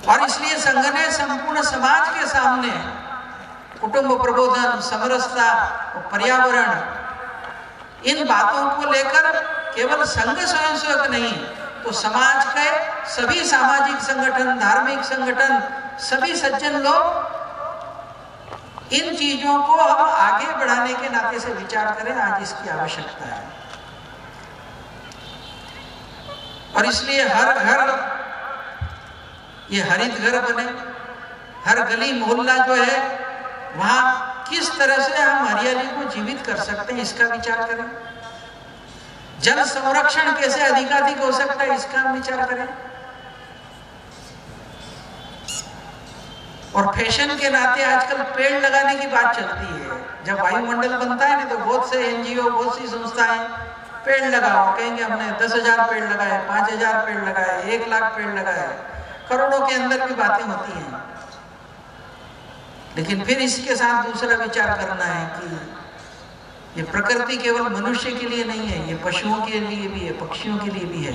और इसलिए संघ ने संपूर्ण समाज के सामने कुटुंब प्रबोधन, समरसता, पर्यावरण, इन बातों को लेकर केवल संघ स्वयंसेवक नहीं तो समाज के सभी सामाजिक संगठन, धार्मिक संगठन, सभी सज्जन लोग इन चीजों को हम आगे बढ़ाने के नाते से विचार करें। आज इसकी आवश्यकता है और इसलिए हर घर ये हरित घर बने, हर गली मोहल्ला जो है वहां किस तरह से हम हरियाली को जीवित कर सकते हैं इसका विचार करें। जल संरक्षण कैसे अधिकाधिक हो सकता है इसका हम विचार करें। और फैशन के नाते आजकल पेड़ लगाने की बात चलती है। जब वायुमंडल बनता है ना तो बहुत से एनजीओ, बहुत सी संस्थाएं पेड़ लगाओ, कहेंगे हमने 10,000 पेड़ लगाए, 5,000 पेड़ लगाए, 1 लाख पेड़ लगाए, करोड़ों के अंदर भी बातें होती हैं। लेकिन फिर इसके साथ दूसरा विचार करना है कि ये प्रकृति केवल मनुष्य के लिए नहीं है, ये पशुओं के लिए भी है, पक्षियों के लिए भी है।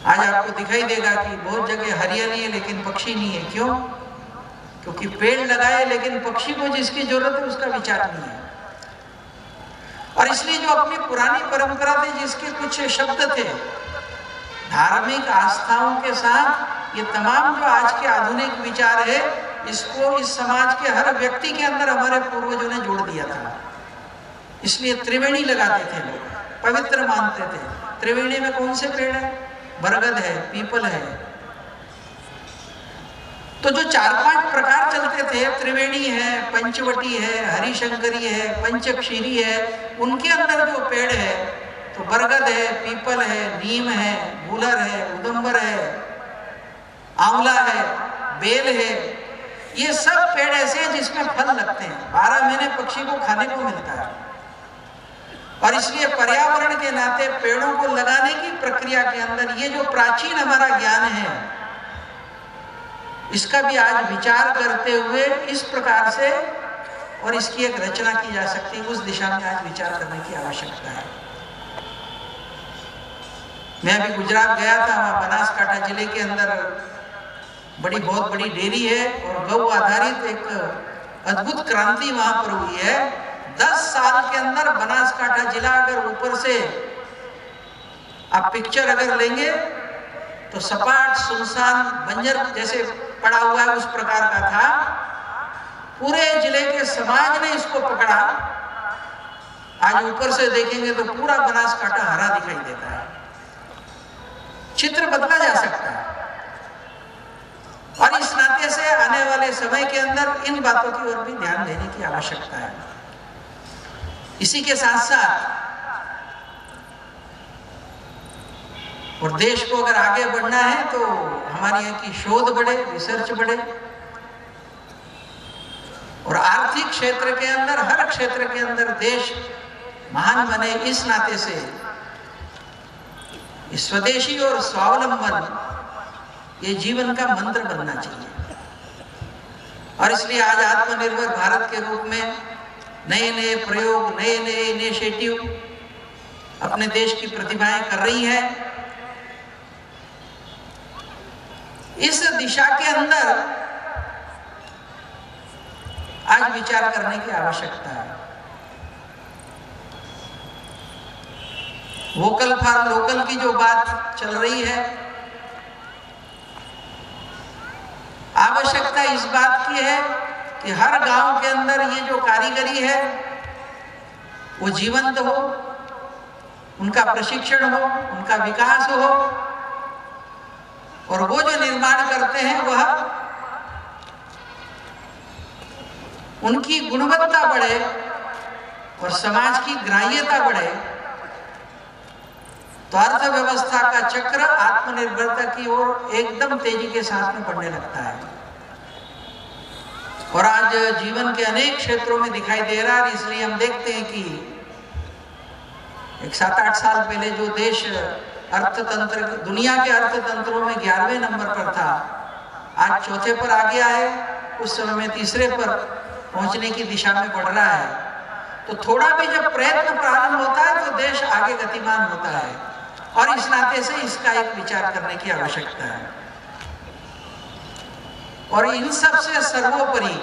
आज आपको दिखाई देगा कि बहुत जगह हरियाली है लेकिन पक्षी नहीं है। क्यों? क्योंकि पेड़ लगाए लेकिन पक्षी को जिसकी जरूरत है उसका विचार नहीं है। और इसलिए जो अपनी पुरानी परंपरा थी, जिसके कुछ शब्द थे, धार्मिक आस्थाओं के साथ ये तमाम जो आज के आधुनिक विचार है, इसको इस समाज के हर व्यक्ति के अंदर हमारे पूर्वजों ने जोड़ दिया था। इसलिए त्रिवेणी लगाते थे लोग, पवित्र मानते थे। त्रिवेणी में कौन से पेड़ है? बरगद है, पीपल है। तो जो 4-5 प्रकार चलते थे, त्रिवेणी है, पंचवटी है, हरिशंकरी है, पंचक्षीरी है, उनके अंदर जो पेड़ है तो बरगद है, पीपल है, नीम है, गुलर है, उदंबर है, आंवला है, बेल है। ये सब पेड़ ऐसे हैं जिसमें फल लगते हैं, 12 महीने पक्षी को खाने को मिलता है। और इसलिए पर्यावरण के नाते पेड़ों को लगाने की प्रक्रिया के अंदर ये जो प्राचीन हमारा ज्ञान है, इसका भी आज विचार करते हुए इस प्रकार से और इसकी एक रचना की जा सकती है। उस दिशा में आज विचार करने की आवश्यकता है। मैं अभी गुजरात गया था, वहां बनासकांठा जिले के अंदर बहुत बड़ी डेयरी है और गौ आधारित एक अद्भुत क्रांति वहां पर हुई है। 10 साल के अंदर बनासकांठा जिला अगर ऊपर से आप पिक्चर अगर लेंगे तो सपाट, सुनसान, बंजर जैसे पड़ा हुआ है उस प्रकार का था। पूरे जिले के समाज ने इसको पकड़ा। आज ऊपर से देखेंगे तो पूरा बनासकांठा हरा दिखाई देता है। चित्र बदला जा सकता है और इस नाते से आने वाले समय के अंदर इन बातों की ओर भी ध्यान देने की आवश्यकता है। इसी के साथ साथ और देश को अगर आगे बढ़ना है तो हमारे यहाँ की शोध बढ़े, रिसर्च बढ़े और आर्थिक क्षेत्र के अंदर, हर क्षेत्र के अंदर देश महान बने। इस नाते से स्वदेशी और स्वावलंबन ये जीवन का मंत्र बनना चाहिए। और इसलिए आज आत्मनिर्भर भारत के रूप में नए नए प्रयोग, नए नए इनिशिएटिव अपने देश की प्रतिभाएं कर रही हैं। इस दिशा के अंदर आज विचार करने की आवश्यकता है। वोकल फॉर लोकल की जो बात चल रही है, आवश्यकता इस बात की है कि हर गांव के अंदर ये जो कारीगरी है वो जीवंत हो, उनका प्रशिक्षण हो, उनका विकास हो और वो जो निर्माण करते हैं वह उनकी गुणवत्ता बढ़े और समाज की ग्राह्यता बढ़े तो अर्थव्यवस्था का चक्र आत्मनिर्भरता की ओर एकदम तेजी के साथ में बढ़ने लगता है। और आज जीवन के अनेक क्षेत्रों में दिखाई दे रहा है। इसलिए हम देखते हैं कि एक 7-8 साल पहले जो देश अर्थतंत्र, दुनिया के अर्थतंत्रों में 11वें नंबर पर था, आज चौथे पर आ गया है। उस समय में तीसरे पर पहुंचने की दिशा में बढ़ रहा है। तो थोड़ा भी जब प्रयत्न प्रारंभ होता है तो देश आगे गतिमान होता है, और इस नाते से इसका एक विचार करने की आवश्यकता है। और इन सब से सर्वोपरि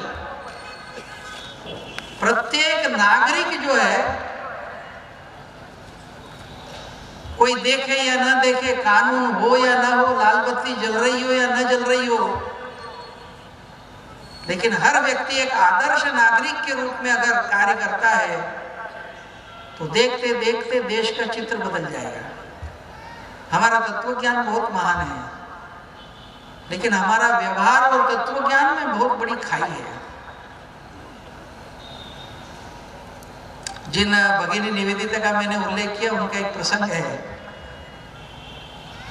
प्रत्येक नागरिक जो है, कोई देखे या न देखे, कानून हो या न हो, लाल बत्ती जल रही हो या न जल रही हो, लेकिन हर व्यक्ति एक आदर्श नागरिक के रूप में अगर कार्य करता है तो देखते देखते देश का चित्र बदल जाएगा। हमारा तत्वज्ञान बहुत महान है, लेकिन हमारा व्यवहार और तत्वज्ञान में बहुत बड़ी खाई है। जिन भगिनी निवेदिता का मैंने उल्लेख किया, उनका एक प्रसंग है।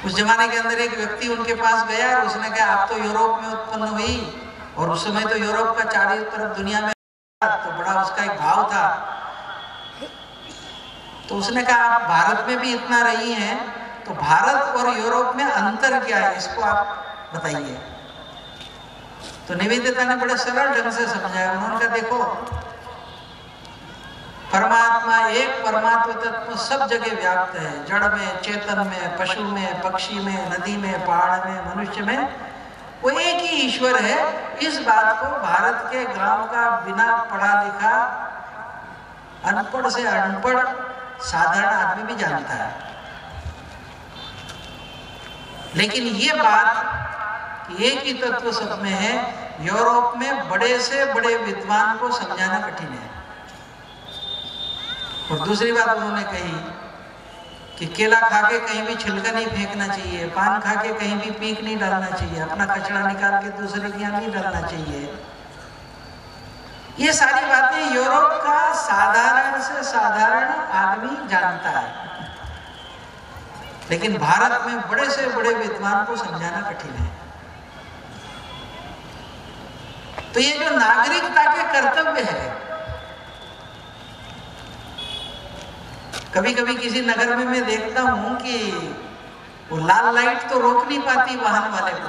उस जमाने के अंदर एक व्यक्ति उनके पास गया और उसने कहा, आप तो यूरोप में उत्पन्न हुई, और उस समय तो यूरोप का चारों तरफ दुनिया में तो बड़ा उसका एक भाव था। तो उसने कहा, आप भारत में भी इतना रही हैं, तो भारत और यूरोप में अंतर क्या है, इसको आप बताइए। तो निवेदिता ने बड़े सरल ढंग से समझाया। उन्होंने कहा, देखो, परमात्मा एक परमात्मा तत्व सब जगह व्याप्त है, जड़ में, चेतन में, पशु में, पक्षी में, नदी में, पहाड़ में, मनुष्य में, वो एक ही ईश्वर है। इस बात को भारत के गांव का बिना पढ़ा लिखा, अनपढ़ से अनपढ़ साधारण आदमी भी जानता है। लेकिन ये बात कि एक ही तत्व सब में है, यूरोप में बड़े से बड़े विद्वान को समझाना कठिन है। और दूसरी बात उन्होंने कही कि केला खा के कहीं भी छिलका नहीं फेंकना चाहिए, पान खा के कहीं भी पीक नहीं डालना चाहिए, अपना कचरा निकाल के दूसरे के यहाँ नहीं डालना चाहिए। ये सारी बातें यूरोप का साधारण से साधारण आदमी जानता है, लेकिन भारत में बड़े से बड़े विद्वान को समझाना कठिन है। तो ये जो नागरिकता के कर्तव्य है, कभी कभी किसी नगर में मैं देखता हूं कि वो लाल लाइट तो रोक नहीं पाती वाहन वाले को,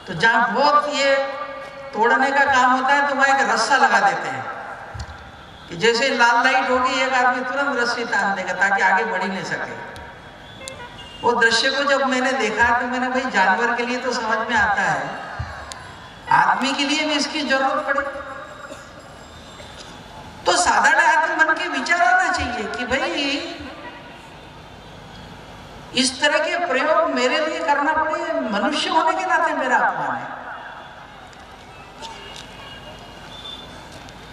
तो जहां बहुत ये तोड़ने का काम होता है तो वहां एक रस्सा लगा देते हैं कि जैसे लाल लाइट होगी एक आदमी तुरंत रस्सी तान देगा ताकि आगे बढ़ ही नहीं सके। वो दृश्य को जब मैंने देखा तो मैंने, भाई जानवर के लिए तो समझ में आता है, आदमी के लिए भी इसकी जरूरत पड़े। तो साधारण आदमी मन के विचार आना चाहिए कि भाई इस तरह के प्रयोग मेरे लिए करना पड़े, मनुष्य होने के नाते मेरा अपमान है।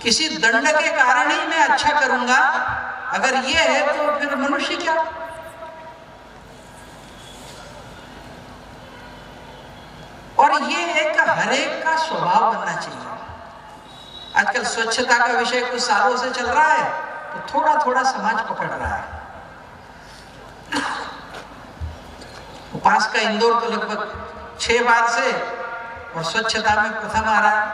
किसी दंड के कारण ही मैं अच्छा करूंगा, अगर ये है तो फिर मनुष्य क्या। और ये एक हरेक का स्वभाव बनना चाहिए। आजकल स्वच्छता का विषय कुछ सालों से चल रहा है, तो थोड़ा थोड़ा समाज पकड़ रहा है। पास का इंदौर तो लगभग 6 बार से और स्वच्छता में प्रथम आ रहा है।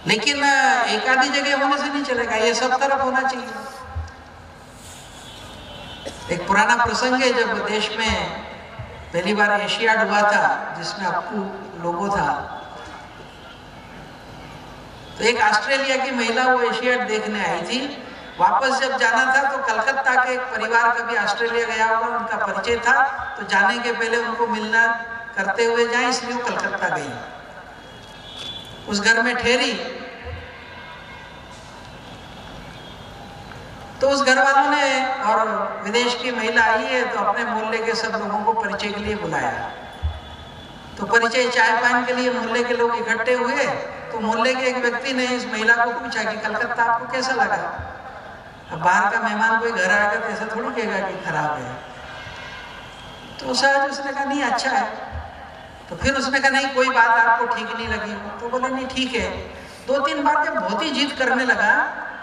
लेकिन एक आधी जगह होने से नहीं चलेगा, ये सब तरफ होना चाहिए। एक पुराना प्रसंग है, जब देश में पहली बार एशियाड हुआ था जिसमें अप्पू लोगो था, तो एक ऑस्ट्रेलिया की महिला वो एशियाड देखने आई थी। वापस जब जाना था तो कलकत्ता के एक परिवार का भी ऑस्ट्रेलिया गया हुआ, उनका परिचय था, तो जाने के पहले उनको मिलना करते हुए जाए, इसलिए वो कलकत्ता गई। उस घर में ठहरी तो उस घर वालों ने, और विदेश की महिला आई है तो अपने मोहल्ले के सब लोगों को परिचय के लिए बुलाया। तो परिचय चाय पान के लिए मोहल्ले के लोग इकट्ठे हुए, तो मोहल्ले के एक व्यक्ति ने इस महिला को पूछा कि कलकत्ता आपको कैसा लगा। अब बाहर का मेहमान कोई घर आएगा तो ऐसा थोड़ी कहेगा कि खराब है। तो शायद उसने कहा नहीं अच्छा है। तो फिर उसने कहा नहीं कोई बात आपको ठीक नहीं लगी। तो बोला नहीं ठीक है। 2-3 बार जब बहुत ही जिद करने लगा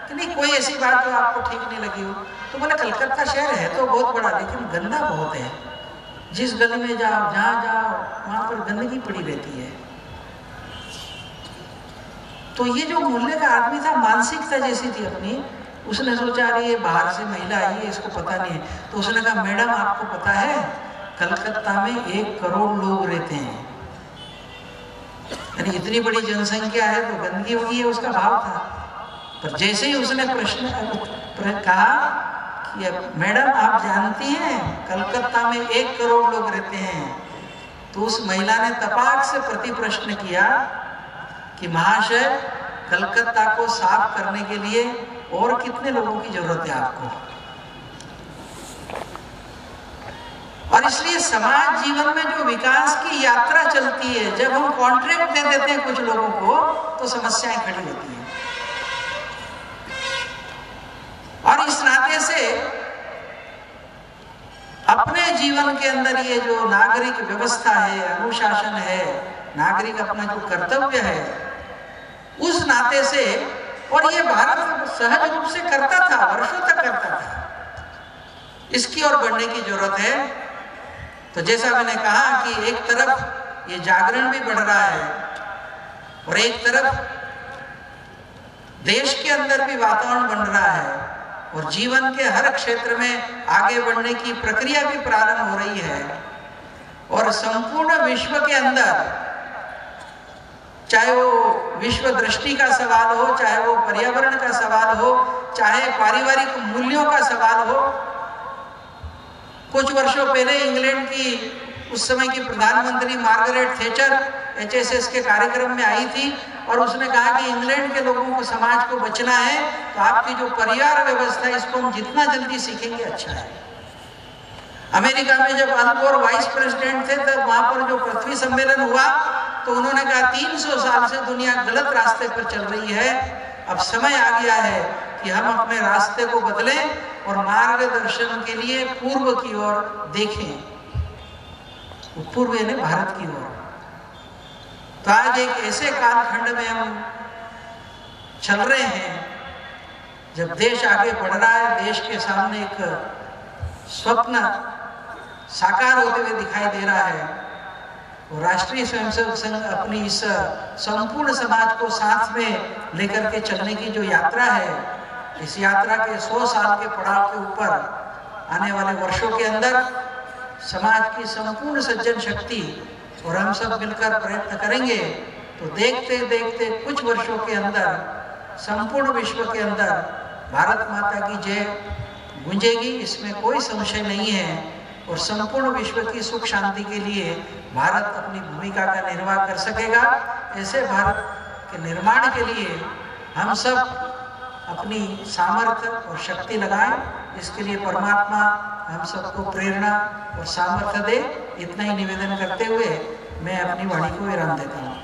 कि नहीं कोई ऐसी बात जो आपको ठीक नहीं लगी हो, तो बोला कलकत्ता शहर है तो बहुत बड़ा, लेकिन गंदा बहुत है। जिस गली में जाओ, जहाँ जाओ, वहाँ पर गंदगी पड़ी रहती है। तो ये जो मूल्य का आदमी था, मानसिकता जैसी थी अपनी, उसने सोचा अरे ये बाहर से महिला आई है, इसको पता नहीं है। तो उसने कहा मैडम आपको पता है कलकत्ता में 1 करोड़ लोग रहते हैं, यानी इतनी बड़ी जनसंख्या है तो गंदगी होगी, है उसका भाव था। पर जैसे ही उसने प्रश्न कहा कि मैडम आप जानती हैं कलकत्ता में 1 करोड़ लोग रहते हैं, तो उस महिला ने तपाक से प्रति प्रश्न किया कि महाशय कलकत्ता को साफ करने के लिए और कितने लोगों की जरूरत है आपको। और इसलिए समाज जीवन में जो विकास की यात्रा चलती है, जब हम कॉन्ट्रैक्ट दे देते हैं कुछ लोगों को तो समस्याएं खड़ी होती हैं। और इस नाते से अपने जीवन के अंदर ये जो नागरिक व्यवस्था है, अनुशासन है, नागरिक अपना जो कर्तव्य है, उस नाते से, और ये भारत सहज रूप से करता था, वर्षों तक करता था, इसकी ओर बढ़ने की जरूरत है। तो जैसा मैंने कहा कि एक तरफ ये जागरण भी बढ़ रहा है और एक तरफ देश के अंदर भी वातावरण बन रहा है और जीवन के हर क्षेत्र में आगे बढ़ने की प्रक्रिया भी प्रारंभ हो रही है। और संपूर्ण विश्व के अंदर, चाहे वो विश्व दृष्टि का सवाल हो, चाहे वो पर्यावरण का सवाल हो, चाहे पारिवारिक मूल्यों का सवाल हो। कुछ वर्षों पहले इंग्लैंड की उस समय की प्रधानमंत्री मार्गरेट थैचर HSS के कार्यक्रम में आई थी और उसने कहा कि इंग्लैंड के लोगों को, समाज को बचना है तो आपकी जो परिवार व्यवस्था है इसको हम जितना जल्दी सीखेंगे अच्छा है। अमेरिका में जब अल गोर वाइस प्रेसिडेंट थे तब वहां पर जो पृथ्वी सम्मेलन हुआ तो उन्होंने कहा 300 साल से दुनिया गलत रास्ते पर चल रही है, अब समय आ गया है कि हम अपने रास्ते को बदलें और मार्गदर्शन के लिए पूर्व की ओर देखें, पूर्व यानी भारत की ओर। तो आज एक ऐसे कालखंड में हम चल रहे हैं जब देश आगे बढ़ रहा है, देश के सामने एक स्वप्न साकार होते हुए दिखाई दे रहा है और राष्ट्रीय स्वयंसेवक संघ अपनी इस संपूर्ण समाज को साथ में लेकर के चलने की जो यात्रा है, इस यात्रा के 100 साल के पड़ाव के ऊपर आने वाले वर्षों के अंदर समाज की संपूर्ण सज्जन शक्ति और हम सब मिलकर प्रयत्न करेंगे तो देखते देखते कुछ वर्षों के अंदर संपूर्ण विश्व के अंदर भारत माता की जय गूंजेगी, इसमें कोई संशय नहीं है। और संपूर्ण विश्व की सुख शांति के लिए भारत अपनी भूमिका का निर्वाह कर सकेगा। ऐसे भारत के निर्माण के लिए हम सब अपनी सामर्थ्य और शक्ति लगाएं, इसके लिए परमात्मा हम सबको प्रेरणा और सामर्थ्य दे। इतना ही निवेदन करते हुए मैं अपनी वाणी को विराम देता हूँ।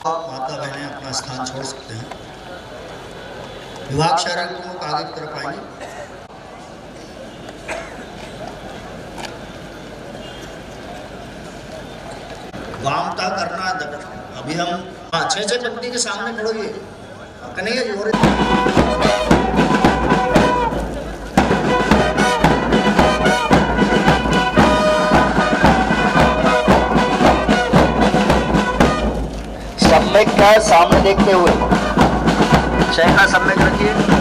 माता बहनें अपना स्थान छोड़ सकते हैं। विभाग शारीरिक प्रमुख आगे की तरफ आएंगे। वामता करना अभी हम 6 पंक्ति के सामने खड़ोगे कन्हैया जी और सम्यक का सामने देखते हुए 6 का सम्यक रखिए।